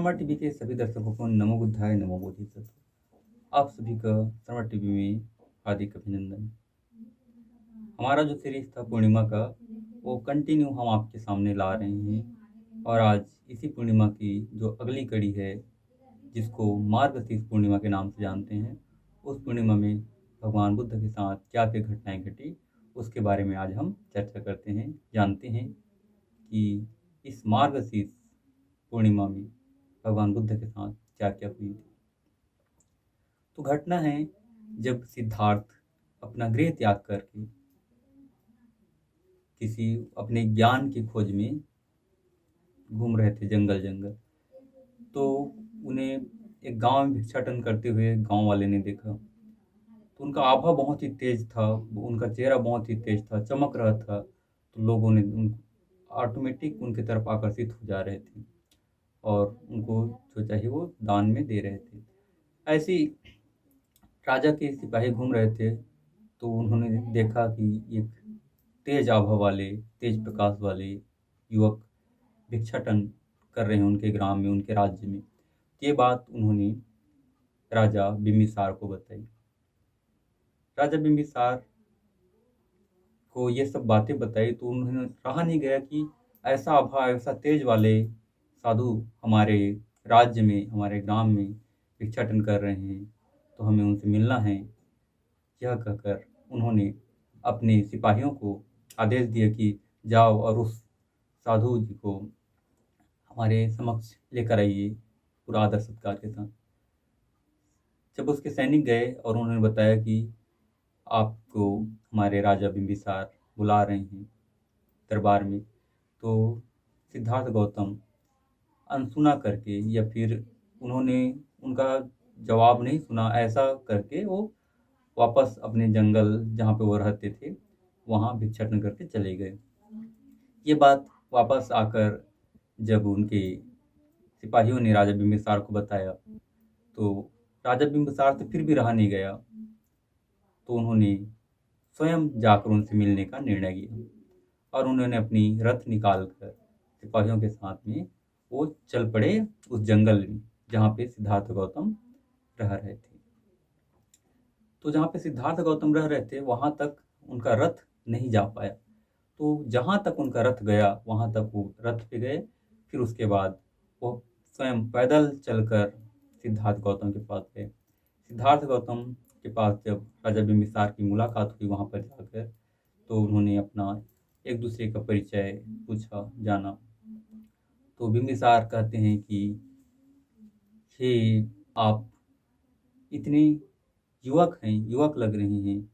Sharma TV के सभी दर्शकों को नमो बुद्धाय नमो बोधिसत्व। आप सभी का शर्मा टीवी में हार्दिक अभिनंदन। हमारा जो सीरीज था पूर्णिमा का, वो कंटिन्यू हम आपके सामने ला रहे हैं और आज इसी पूर्णिमा की जो अगली कड़ी है, जिसको मार्गशीर्ष पूर्णिमा के नाम से जानते हैं, उस पूर्णिमा में भगवान बुद्ध के साथ क्या क्या घटनाएं घटी, उसके बारे में आज हम चर्चा करते हैं, जानते हैं कि इस मार्गशीर्ष पूर्णिमा में भगवान बुद्ध के साथ क्या क्या हुई थी। तो घटना है जब सिद्धार्थ अपना गृह त्याग करके किसी अपने ज्ञान की खोज में घूम रहे थे जंगल जंगल, तो उन्हें एक गांव में भिक्षाटन करते हुए गांव वाले ने देखा। तो उनका आभा बहुत ही तेज था, उनका चेहरा बहुत ही तेज था, चमक रहा था। तो लोगों ने ऑटोमेटिक उनकी तरफ आकर्षित हो जा रहे थे और उनको जो चाहिए वो दान में दे रहे थे। ऐसे ही राजा के सिपाही घूम रहे थे, तो उन्होंने देखा कि एक तेज आभा वाले, तेज प्रकाश वाले युवक भिक्षाटन कर रहे हैं उनके ग्राम में, उनके राज्य में। ये बात उन्होंने राजा बिम्बिसार को बताई। राजा बिम्बिसार को ये सब बातें बताई तो उन्होंने रहा नहीं गया कि ऐसा आभा, ऐसा तेज वाले साधु हमारे राज्य में, हमारे ग्राम में भिक्षाटन कर रहे हैं, तो हमें उनसे मिलना है। यह कहकर उन्होंने अपने सिपाहियों को आदेश दिया कि जाओ और उस साधु जी को हमारे समक्ष लेकर आइए पूरा आदर सत्कार के साथ। जब उसके सैनिक गए और उन्होंने बताया कि आपको हमारे राजा बिम्बिसार बुला रहे हैं दरबार में, तो सिद्धार्थ गौतम अनसुना करके, या फिर उन्होंने उनका जवाब नहीं सुना, ऐसा करके वो वापस अपने जंगल जहाँ पे वो रहते थे वहाँ भिक्षाटन करके चले गए। ये बात वापस आकर जब उनके सिपाहियों ने राजा बिम्बिसार को बताया, तो राजा बिम्बिसार से फिर भी रहा नहीं गया। तो उन्होंने स्वयं जाकर उनसे मिलने का निर्णय किया और उन्होंने अपनी रथ निकाल कर सिपाहियों के साथ में वो चल पड़े उस जंगल में जहाँ पे सिद्धार्थ गौतम रह रहे थे। तो जहाँ पे सिद्धार्थ गौतम रह रहे थे वहाँ तक उनका रथ नहीं जा पाया। तो जहाँ तक उनका रथ गया वहाँ तक वो रथ पे गए। फिर उसके बाद वो स्वयं पैदल चलकर सिद्धार्थ गौतम के पास गए। सिद्धार्थ गौतम के पास जब राजा बिम्बिसार की मुलाकात हुई वहाँ पर जाकर, तो उन्होंने अपना एक दूसरे का परिचय पूछा, जाना। तो बिम्बिसार कहते हैं कि हे, आप इतने युवक हैं, युवक लग रहे हैं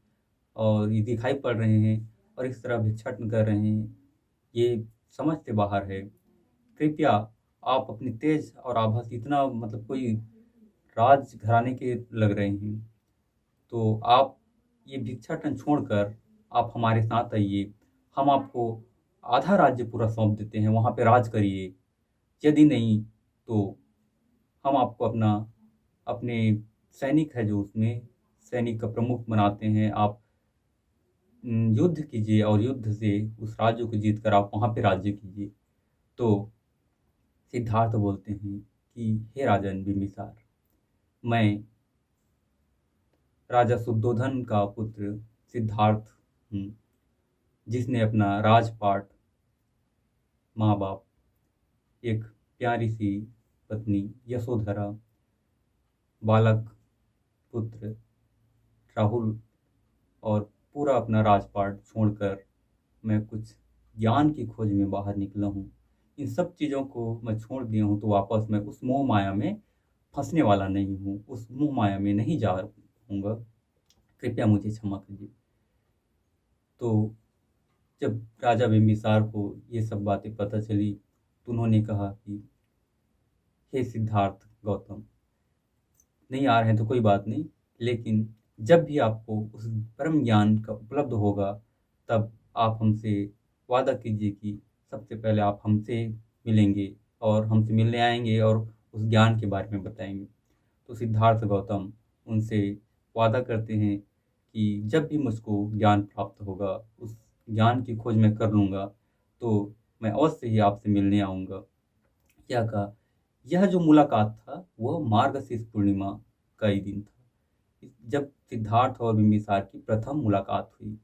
और ये दिखाई पड़ रहे हैं और इस तरह भिक्षाटन कर रहे हैं, ये समझ से बाहर है। कृपया आप अपनी तेज और आभा से इतना, मतलब कोई राज घराने के लग रहे हैं, तो आप ये भिक्षाटन छोड़कर आप हमारे साथ आइए। हम आपको आधा राज्य पूरा सौंप देते हैं, वहाँ पे राज करिए। यदि नहीं तो हम आपको अपना, अपने सैनिक है जो उसमें सैनिक का प्रमुख बनाते हैं। आप युद्ध कीजिए और युद्ध से उस राज्य को जीत कर आप वहाँ पे राज्य कीजिए। तो सिद्धार्थ बोलते हैं कि हे राजन बिम्बिसार, मैं राजा शुद्धोधन का पुत्र सिद्धार्थ हूँ, जिसने अपना राजपाट, माँ बाप, एक प्यारी सी पत्नी यशोधरा, बालक पुत्र राहुल और पूरा अपना राजपाट छोड़कर मैं कुछ ज्ञान की खोज में बाहर निकला हूँ। इन सब चीज़ों को मैं छोड़ दिया हूँ, तो वापस मैं उस मोह माया में फंसने वाला नहीं हूँ, उस मोह माया में नहीं जा पाऊँगा। कृपया मुझे क्षमा कीजिए। तो जब राजा बिम्बिसार को ये सब बातें पता चली तो उन्होंने कहा कि हे सिद्धार्थ गौतम, नहीं आ रहे हैं तो कोई बात नहीं, लेकिन जब भी आपको उस परम ज्ञान का उपलब्ध होगा तब आप हमसे वादा कीजिए कि सबसे पहले आप हमसे मिलेंगे और हमसे मिलने आएंगे और उस ज्ञान के बारे में बताएंगे। तो सिद्धार्थ गौतम उनसे वादा करते हैं कि जब भी मुझको ज्ञान प्राप्त होगा, उस ज्ञान की खोज मैं कर लूँगा, तो मैं अवश्य ही आपसे मिलने आऊँगा। क्या कहा यह जो मुलाकात था वह मार्गशीर्ष पूर्णिमा का ही दिन था, जब सिद्धार्थ और बिंबिसार की प्रथम मुलाकात हुई।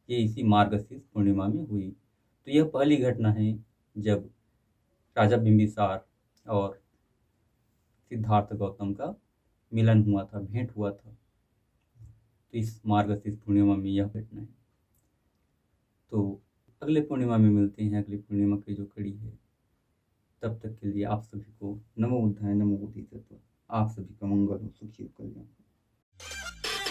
ये इसी मार्गशीर्ष पूर्णिमा में हुई। तो यह पहली घटना है जब राजा बिंबिसार और सिद्धार्थ गौतम का मिलन हुआ था, भेंट हुआ था। तो इस मार्गशीर्ष पूर्णिमा में यह घटना है। तो अगले पूर्णिमा में मिलते हैं, अगली पूर्णिमा की जो कड़ी है। तब तक के लिए आप सभी को नमो बुद्धाय नमो बोधिसत्व। आप सभी का मंगल हो, सुखी हो, कल्याण हो।